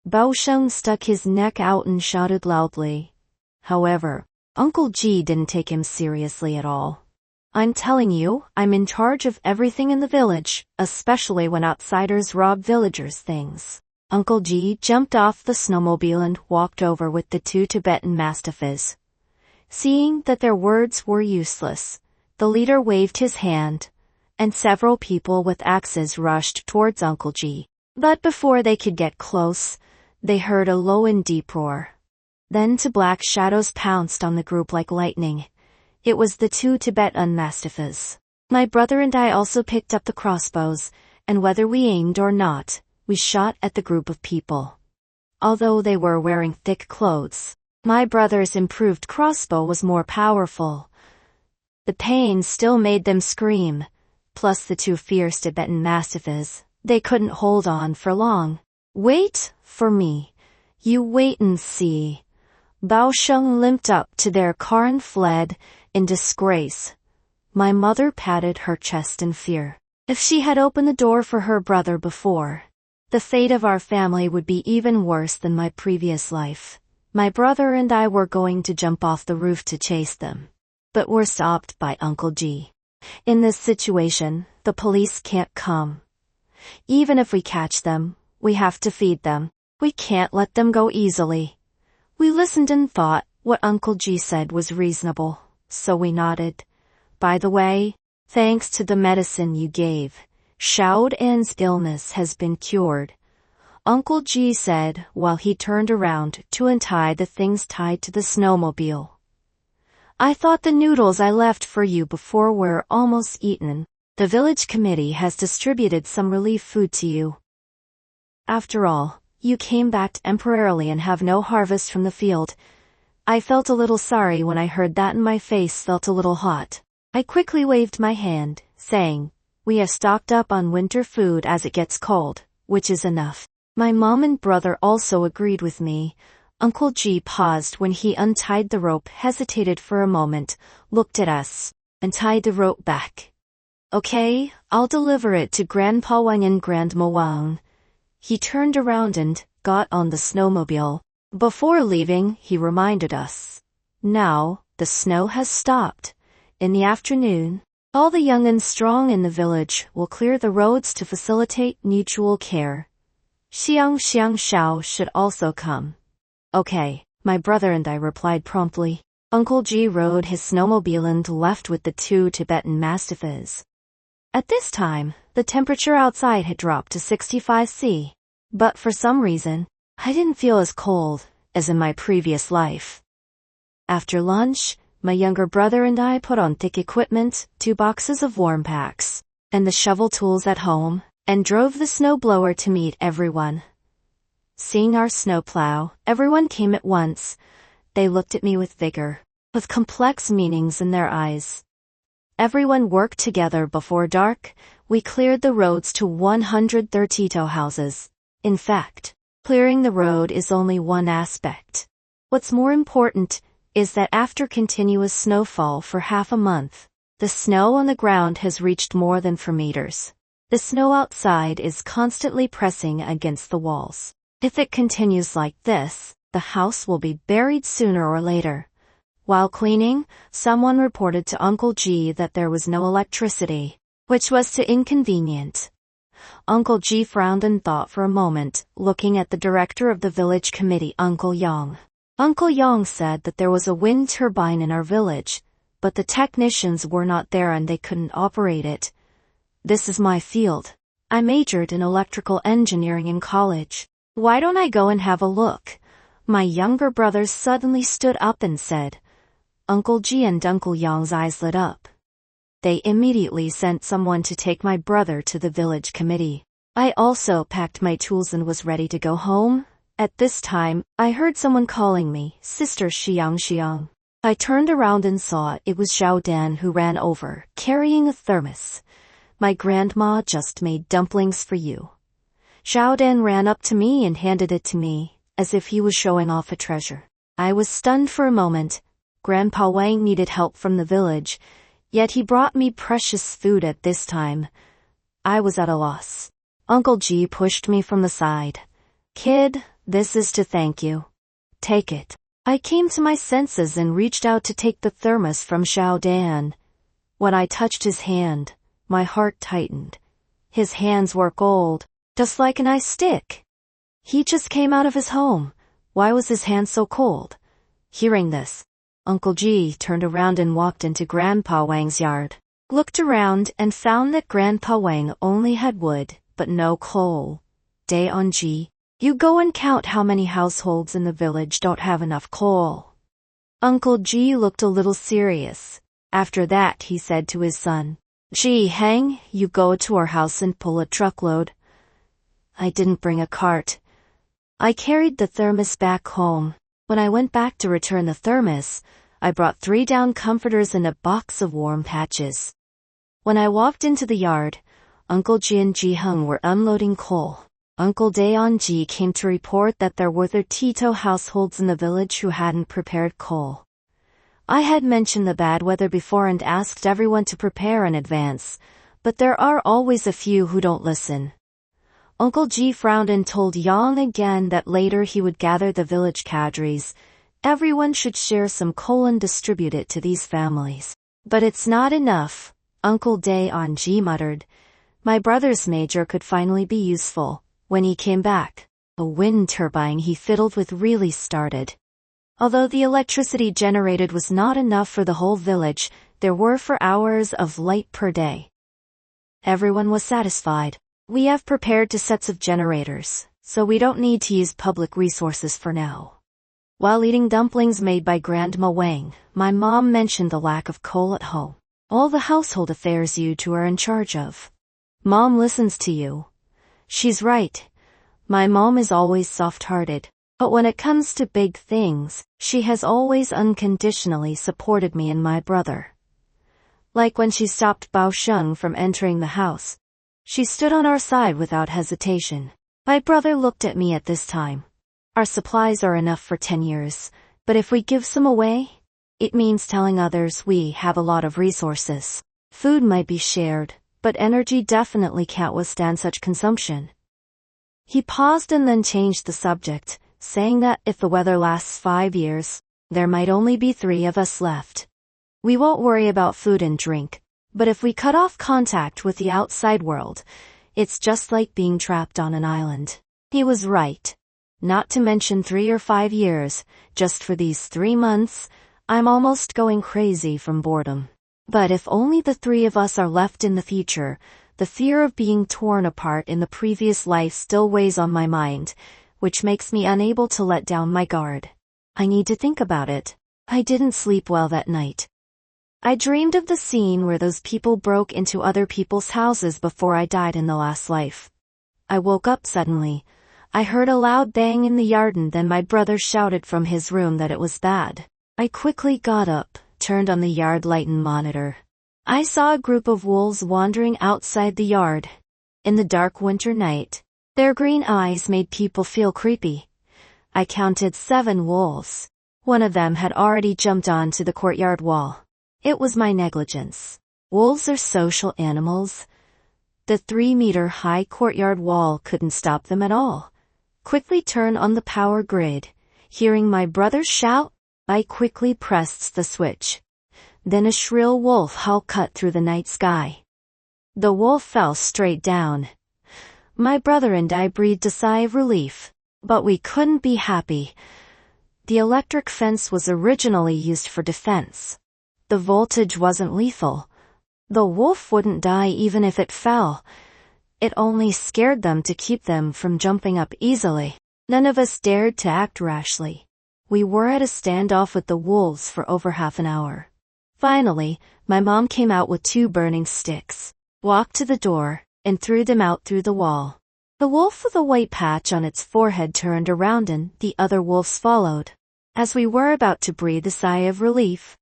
S1: Bao Sheng stuck his neck out and shouted loudly. However, Uncle G didn't take him seriously at all. "I'm telling you, I'm in charge of everything in the village, especially when outsiders rob villagers' things." Uncle G jumped off the snowmobile and walked over with the 2 Tibetan mastiffs. Seeing that their words were useless, the leader waved his hand, and several people with axes rushed towards Uncle G. But before they could get close, they heard a low and deep roar. Then 2 black shadows pounced on the group like lightning. It was the 2 Tibetan mastiffs. My brother and I also picked up the crossbows, and whether we aimed or not, we shot at the group of people. Although they were wearing thick clothes, my brother's improved crossbow was more powerful. The pain still made them scream, plus the 2 fierce Tibetan mastiffs. They couldn't hold on for long. "Wait for me. You wait and see." Bao Sheng limped up to their car and fled In disgrace. My mother patted her chest in fear. If she had opened the door for her brother before, the fate of our family would be even worse than my previous life. My brother and I were going to jump off the roof to chase them, but were stopped by Uncle G. In this situation, the police can't come. Even if we catch them, we have to feed them. We can't let them go easily. We listened and thought what Uncle G said was reasonable, so we nodded. By the way, thanks to the medicine you gave, Xiaodan's illness has been cured, Uncle G said while he turned around to untie the things tied to the snowmobile. I thought the noodles I left for you before were almost eaten. The village committee has distributed some relief food to you. After all, you came back temporarily and have no harvest from the field. I felt a little sorry when I heard that and my face felt a little hot. I quickly waved my hand, saying, we have stocked up on winter food as it gets cold, which is enough. My mom and brother also agreed with me. Uncle G paused when he untied the rope, hesitated for a moment, looked at us, and tied the rope back. Okay, I'll deliver it to Grandpa Wang and Grandma Wang. He turned around and got on the snowmobile. Before leaving, he reminded us. Now, the snow has stopped. In the afternoon, all the young and strong in the village will clear the roads to facilitate mutual care. Xiang Xiao should also come. Okay, my brother and I replied promptly. Uncle G rode his snowmobile and left with the 2 Tibetan Mastiffs. At this time, the temperature outside had dropped to 65 C. But for some reason, I didn't feel as cold as in my previous life. After lunch, my younger brother and I put on thick equipment, 2 boxes of warm packs, and the shovel tools at home, and drove the snowblower to meet everyone. Seeing our snowplow, everyone came at once. They looked at me with vigor, with complex meanings in their eyes. Everyone worked together before dark. We cleared the roads to 130 houses. In fact, clearing the road is only one aspect. What's more important is that after continuous snowfall for half a month, the snow on the ground has reached more than 4 meters. The snow outside is constantly pressing against the walls. If it continues like this, the house will be buried sooner or later. While cleaning, someone reported to Uncle G that there was no electricity, which was too inconvenient. Uncle G frowned and thought for a moment, looking at the director of the village committee, Uncle Yang. Uncle Yang said that there was a wind turbine in our village, but the technicians were not there and they couldn't operate it. This is my field. I majored in electrical engineering in college. Why don't I go and have a look? My younger brother suddenly stood up and said. Uncle G and Uncle Yang's eyes lit up. They immediately sent someone to take my brother to the village committee. I also packed my tools and was ready to go home. At this time, I heard someone calling me, Sister Xiang. I turned around and saw it was Xiaodan who ran over, carrying a thermos. My grandma just made dumplings for you. Xiaodan ran up to me and handed it to me, as if he was showing off a treasure. I was stunned for a moment. Grandpa Wang needed help from the village, yet he brought me precious food at this time. I was at a loss. Uncle G pushed me from the side. Kid, this is to thank you. Take it. I came to my senses and reached out to take the thermos from Xiaodan. When I touched his hand, my heart tightened. His hands were cold, just like an ice stick. He just came out of his home. Why was his hand so cold? Hearing this, Uncle G turned around and walked into Grandpa Wang's yard, looked around and found that Grandpa Wang only had wood, but no coal. Daon G, you go and count how many households in the village don't have enough coal. Uncle G looked a little serious. After that he said to his son, Ji Heng, you go to our house and pull a truckload. I didn't bring a cart. I carried the thermos back home. When I went back to return the thermos, I brought 3 down comforters and a box of warm patches. When I walked into the yard, Uncle Ji and Ji Heng were unloading coal. Uncle Daon Ji came to report that there were 32 households in the village who hadn't prepared coal. I had mentioned the bad weather before and asked everyone to prepare in advance, but there are always a few who don't listen. Uncle G frowned and told Yang again that later he would gather the village cadres. Everyone should share some coal and distribute it to these families. But it's not enough, Uncle Dae-on-G muttered. My brother's major could finally be useful. When he came back, a wind turbine he fiddled with really started. Although the electricity generated was not enough for the whole village, there were 4 hours of light per day. Everyone was satisfied. We have prepared 2 sets of generators, so we don't need to use public resources for now. While eating dumplings made by Grandma Wang, my mom mentioned the lack of coal at home. All the household affairs you two are in charge of. Mom listens to you. She's right. My mom is always soft-hearted, but when it comes to big things, she has always unconditionally supported me and my brother. Like when she stopped Bao Sheng from entering the house. She stood on our side without hesitation. My brother looked at me at this time. Our supplies are enough for 10 years, but if we give some away, it means telling others we have a lot of resources. Food might be shared, but energy definitely can't withstand such consumption. He paused and then changed the subject, saying that if the weather lasts 5 years, there might only be 3 of us left. We won't worry about food and drink, but if we cut off contact with the outside world, it's just like being trapped on an island. He was right. Not to mention 3 or 5 years, just for these 3 months, I'm almost going crazy from boredom. But if only the 3 of us are left in the future, the fear of being torn apart in the previous life still weighs on my mind, which makes me unable to let down my guard. I need to think about it. I didn't sleep well that night. I dreamed of the scene where those people broke into other people's houses before I died in the last life. I woke up suddenly. I heard a loud bang in the yard and then my brother shouted from his room that it was bad. I quickly got up, turned on the yard light and monitor. I saw a group of wolves wandering outside the yard. In the dark winter night, their green eyes made people feel creepy. I counted 7 wolves. One of them had already jumped onto the courtyard wall. It was my negligence. Wolves are social animals. The 3-meter-high courtyard wall couldn't stop them at all. Quickly turn on the power grid. Hearing my brother shout, I quickly pressed the switch. Then a shrill wolf howl cut through the night sky. The wolf fell straight down. My brother and I breathed a sigh of relief, but we couldn't be happy. The electric fence was originally used for defense. The voltage wasn't lethal. The wolf wouldn't die even if it fell. It only scared them to keep them from jumping up easily. None of us dared to act rashly. We were at a standoff with the wolves for over half an hour. Finally, my mom came out with 2 burning sticks, walked to the door, and threw them out through the wall. The wolf with a white patch on its forehead turned around and the other wolves followed. As we were about to breathe a sigh of relief,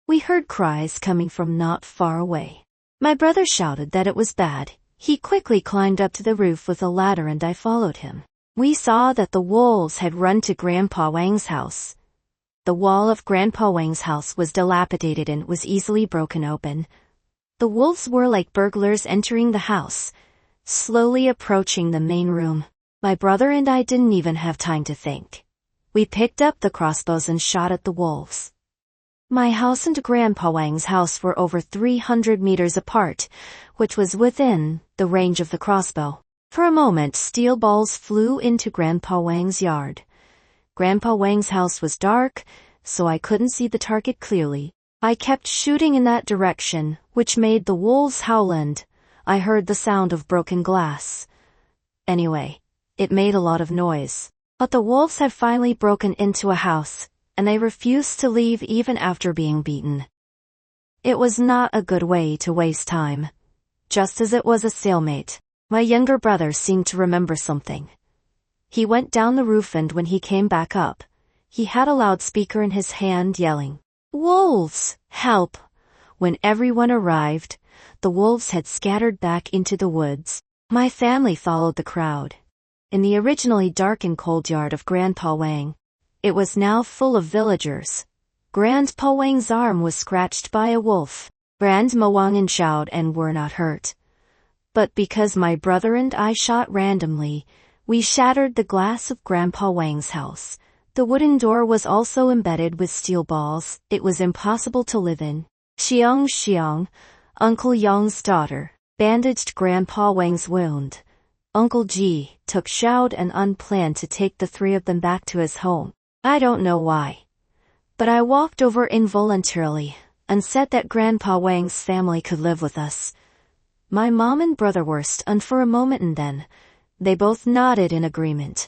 S1: we heard cries coming from not far away. My brother shouted that it was bad. He quickly climbed up to the roof with a ladder and I followed him. We saw that the wolves had run to Grandpa Wang's house. The wall of Grandpa Wang's house was dilapidated and was easily broken open. The wolves were like burglars entering the house, slowly approaching the main room. My brother and I didn't even have time to think. We picked up the crossbows and shot at the wolves. My house and Grandpa Wang's house were over 300 meters apart, which was within the range of the crossbow. For a moment, steel balls flew into Grandpa Wang's yard. Grandpa Wang's house was dark, so I couldn't see the target clearly. I kept shooting in that direction, which made the wolves howl and I heard the sound of broken glass. Anyway, it made a lot of noise. But the wolves had finally broken into a house, and they refused to leave even after being beaten. It was not a good way to waste time. Just as it was a stalemate, my younger brother seemed to remember something. He went down the roof and when he came back up, he had a loudspeaker in his hand yelling, "Wolves, help!" When everyone arrived, the wolves had scattered back into the woods. My family followed the crowd. In the originally dark and cold yard of Grandpa Wang, it was now full of villagers. Grandpa Wang's arm was scratched by a wolf. Grandma Wang and Xiao and were not hurt. But because my brother and I shot randomly, we shattered the glass of Grandpa Wang's house. The wooden door was also embedded with steel balls. It was impossible to live in. Xiang, Uncle Yang's daughter, bandaged Grandpa Wang's wound. Uncle Ji took Xiao and unplanned to take the three of them back to his home. I don't know why. But I walked over involuntarily and said that Grandpa Wang's family could live with us. My mom and brother were stunned for a moment and then they both nodded in agreement.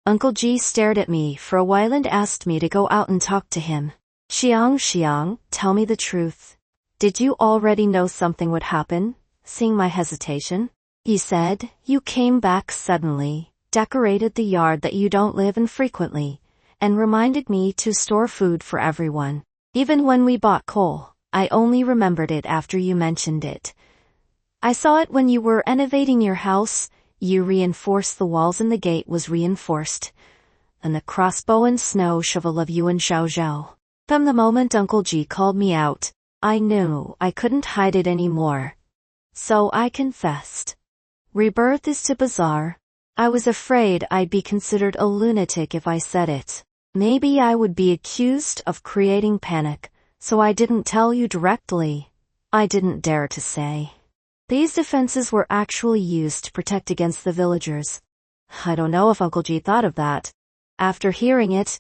S1: Uncle Ji stared at me for a while and asked me to go out and talk to him. Xiang, tell me the truth. Did you already know something would happen? Seeing my hesitation, he said, you came back suddenly, decorated the yard that you don't live in frequently, and reminded me to store food for everyone. Even when we bought coal, I only remembered it after you mentioned it. I saw it when you were renovating your house. You reinforced the walls and the gate was reinforced. And the crossbow and snow shovel of you and Xiao. From the moment Uncle Ji called me out, I knew I couldn't hide it anymore. So I confessed. Rebirth is too bizarre. I was afraid I'd be considered a lunatic if I said it. Maybe I would be accused of creating panic, so I didn't tell you directly. I didn't dare to say. These defenses were actually used to protect against the villagers. I don't know if Uncle Ji thought of that. After hearing it,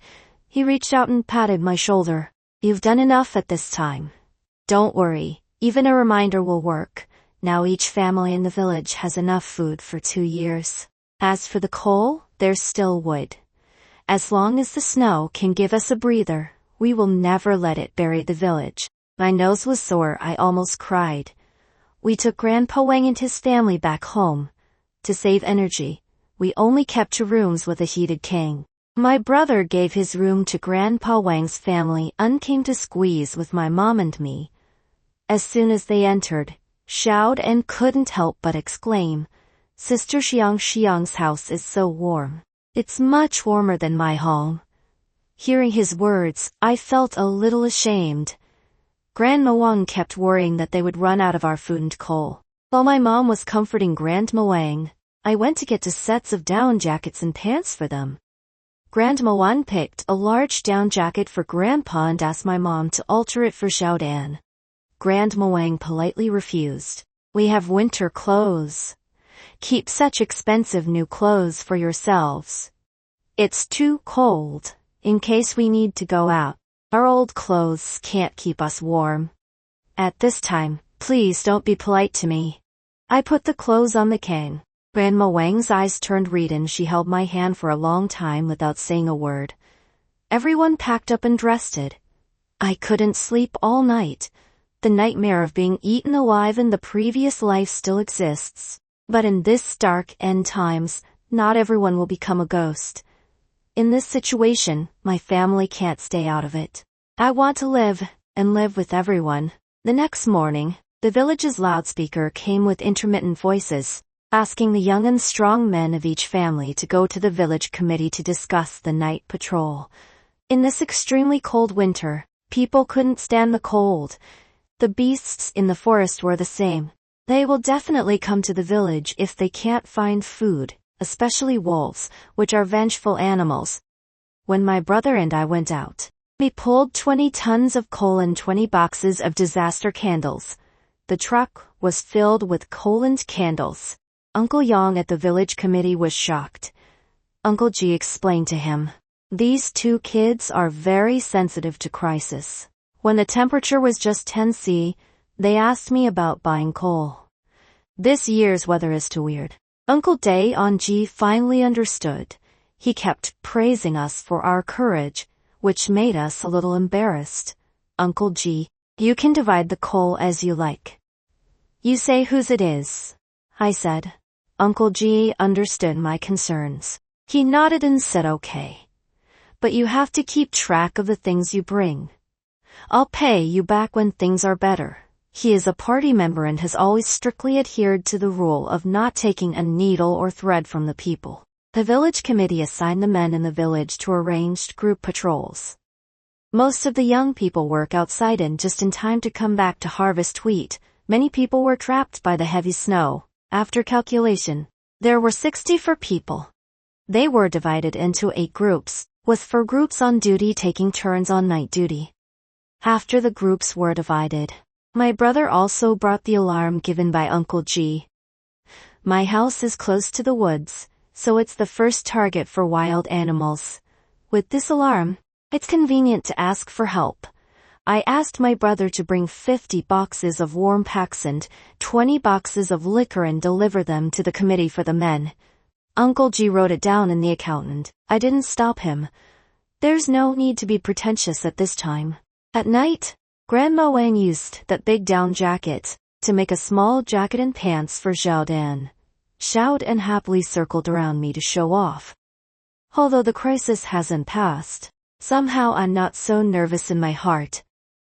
S1: he reached out and patted my shoulder. You've done enough at this time. Don't worry, even a reminder will work. Now each family in the village has enough food for 2 years. As for the coal, there's still wood. As long as the snow can give us a breather, we will never let it bury the village. My nose was sore, I almost cried. We took Grandpa Wang and his family back home. To save energy, we only kept 2 rooms with a heated king. My brother gave his room to Grandpa Wang's family and came to squeeze with my mom and me. As soon as they entered, Xiao and couldn't help but exclaim, Sister Xiang's house is so warm. It's much warmer than my home. Hearing his words, I felt a little ashamed. Grandma Wang kept worrying that they would run out of our food and coal. While my mom was comforting Grandma Wang, I went to get 2 sets of down jackets and pants for them. Grandma Wang picked a large down jacket for Grandpa and asked my mom to alter it for Xiao Dan. Grandma Wang politely refused. We have winter clothes. Keep such expensive new clothes for yourselves. It's too cold, in case we need to go out. Our old clothes can't keep us warm. At this time, please don't be polite to me. I put the clothes on the cane. Grandma Wang's eyes turned red and she held my hand for a long time without saying a word. Everyone packed up and dressed it. I couldn't sleep all night. The nightmare of being eaten alive in the previous life still exists. But in this dark end times, not everyone will become a ghost. In this situation, my family can't stay out of it. I want to live, and live with everyone. The next morning, the village's loudspeaker came with intermittent voices, asking the young and strong men of each family to go to the village committee to discuss the night patrol. In this extremely cold winter, people couldn't stand the cold. The beasts in the forest were the same. They will definitely come to the village if they can't find food, especially wolves, which are vengeful animals. When my brother and I went out, we pulled 20 tons of coal and 20 boxes of disaster candles. The truck was filled with coal and candles. Uncle Yang at the village committee was shocked. Uncle Ji explained to him, these 2 kids are very sensitive to crisis. When the temperature was just 10 C, they asked me about buying coal. This year's weather is too weird. Uncle Daeon finally understood. He kept praising us for our courage, which made us a little embarrassed. Uncle Ji, you can divide the coal as you like. You say whose it is, I said. Uncle Ji understood my concerns. He nodded and said okay. But you have to keep track of the things you bring. I'll pay you back when things are better. He is a party member and has always strictly adhered to the rule of not taking a needle or thread from the people. The village committee assigned the men in the village to arranged group patrols. Most of the young people work outside and just in time to come back to harvest wheat. Many people were trapped by the heavy snow. After calculation, there were 64 people. They were divided into 8 groups, with 4 groups on duty taking turns on night duty. After the groups were divided, my brother also brought the alarm given by Uncle G. My house is close to the woods, so it's the first target for wild animals. With this alarm, it's convenient to ask for help. I asked my brother to bring 50 boxes of warm packs and 20 boxes of liquor and deliver them to the committee for the men. Uncle G wrote it down in the account and I didn't stop him. There's no need to be pretentious at this time. At night, Grandma Wang used that big down jacket to make a small jacket and pants for Xiao Dan. Xiao Dan happily circled around me to show off. Although the crisis hasn't passed, somehow I'm not so nervous in my heart.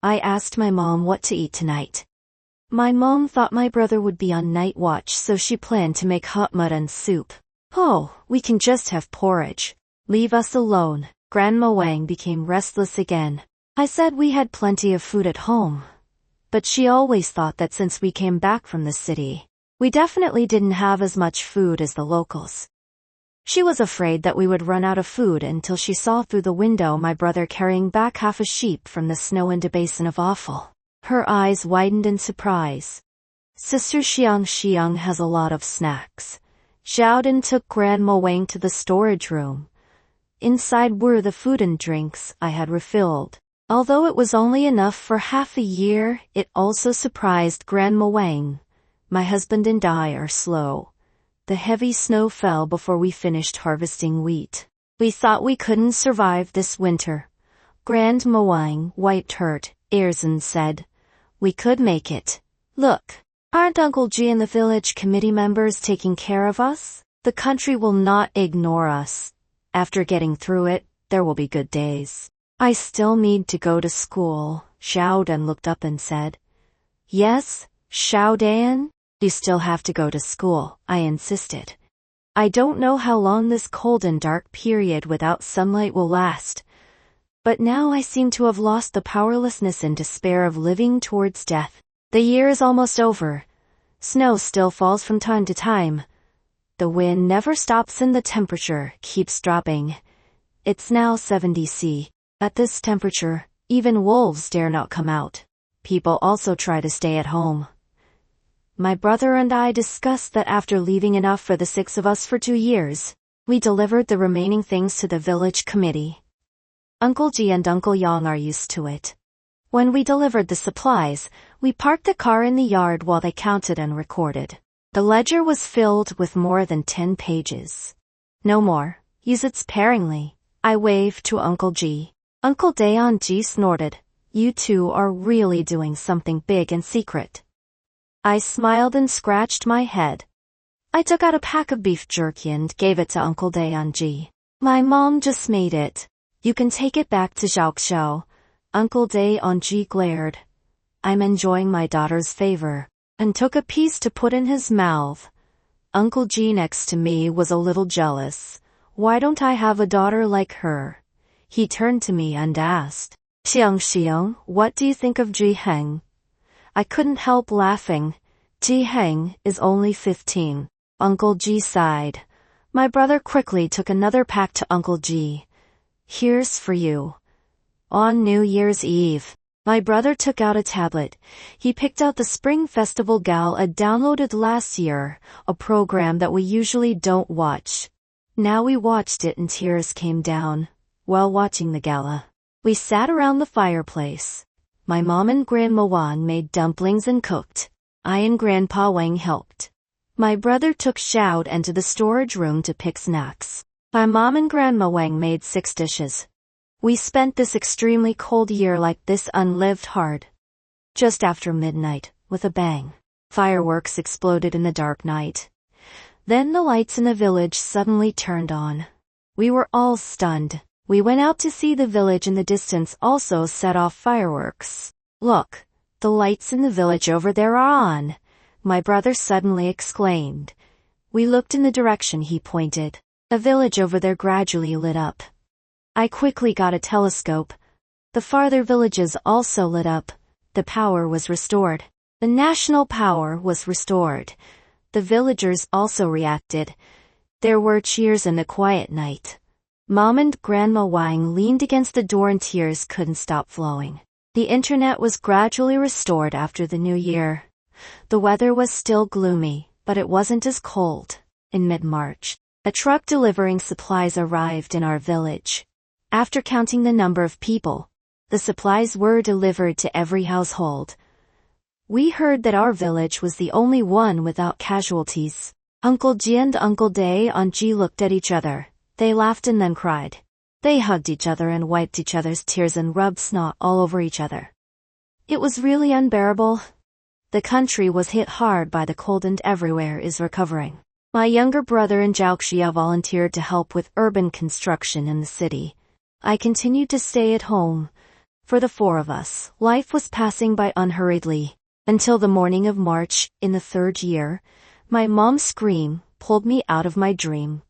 S1: I asked my mom what to eat tonight. My mom thought my brother would be on night watch, so she planned to make hot mutton soup. Oh, we can just have porridge. Leave us alone. Grandma Wang became restless again. I said we had plenty of food at home. But she always thought that since we came back from the city, we definitely didn't have as much food as the locals. She was afraid that we would run out of food until she saw through the window my brother carrying back half a sheep from the snow into a basin of offal. Her eyes widened in surprise. Sister Xiang has a lot of snacks. Xiao Dan took Grandma Wang to the storage room. Inside were the food and drinks I had refilled. Although it was only enough for half a year, it also surprised Grandma Wang. My husband and I are slow. The heavy snow fell before we finished harvesting wheat. We thought we couldn't survive this winter. Grandma Wang wiped hurt ears and said, "We could make it. Look, aren't Uncle G and the village committee members taking care of us? The country will not ignore us. After getting through it, there will be good days." I still need to go to school. Xiao Dan looked up and said, "Yes, Xiao Dan? You still have to go to school," I insisted. "I don't know how long this cold and dark period without sunlight will last. But now I seem to have lost the powerlessness and despair of living towards death. The year is almost over. Snow still falls from time to time. The wind never stops and the temperature keeps dropping. It's now 70 C. At this temperature, even wolves dare not come out. People also try to stay at home." My brother and I discussed that after leaving enough for the 6 of us for 2 years, we delivered the remaining things to the village committee. Uncle G and Uncle Yang are used to it. When we delivered the supplies, we parked the car in the yard while they counted and recorded. The ledger was filled with more than 10 pages. "No more. Use it sparingly." I waved to Uncle G. Uncle Daeon snorted. "You two are really doing something big and secret." I smiled and scratched my head. I took out a pack of beef jerky and gave it to Uncle Daeon. "My mom just made it. You can take it back to Xiaoxiao." Uncle Daeon glared. "I'm enjoying my daughter's favor," and took a piece to put in his mouth. Uncle G next to me was a little jealous. "Why don't I have a daughter like her?" He turned to me and asked, "Xiang, what do you think of Ji-heng?" I couldn't help laughing. Ji-heng is only 15. Uncle G sighed. My brother quickly took another pack to Uncle G. "Here's for you." On New Year's Eve, my brother took out a tablet. He picked out the Spring Festival Gala downloaded last year, a program that we usually don't watch. Now we watched it and tears came down. While watching the gala, we sat around the fireplace. My mom and Grandma Wang made dumplings and cooked. I and Grandpa Wang helped. My brother took Xiao Dan to the storage room to pick snacks. My mom and Grandma Wang made 6 dishes. We spent this extremely cold year like this unlived hard. Just after midnight, with a bang, fireworks exploded in the dark night. Then the lights in the village suddenly turned on. We were all stunned. We went out to see the village in the distance also set off fireworks. "Look, the lights in the village over there are on," my brother suddenly exclaimed. We looked in the direction he pointed. A village over there gradually lit up. I quickly got a telescope. The farther villages also lit up. The power was restored. The national power was restored. The villagers also reacted. There were cheers in the quiet night. Mom and Grandma Wang leaned against the door and tears couldn't stop flowing. The internet was gradually restored after the new year. The weather was still gloomy, but it wasn't as cold. In mid-March, a truck delivering supplies arrived in our village. After counting the number of people, the supplies were delivered to every household. We heard that our village was the only one without casualties. Uncle Ji and Uncle Dae-on-ji looked at each other. They laughed and then cried. They hugged each other and wiped each other's tears and rubbed snot all over each other. It was really unbearable. The country was hit hard by the cold and everywhere is recovering. My younger brother and Jiaoxia volunteered to help with urban construction in the city. I continued to stay at home. For the four of us, life was passing by unhurriedly. Until the morning of March, in the third year, my mom's scream pulled me out of my dream.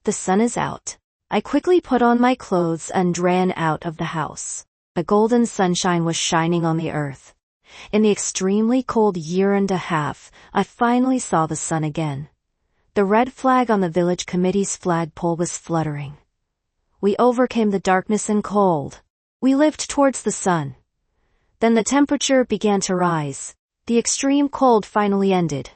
S1: The sun is out. I quickly put on my clothes and ran out of the house. A golden sunshine was shining on the earth. In the extremely cold year and a half, I finally saw the sun again. The red flag on the village committee's flagpole was fluttering. We overcame the darkness and cold. We lived towards the sun. Then the temperature began to rise. The extreme cold finally ended.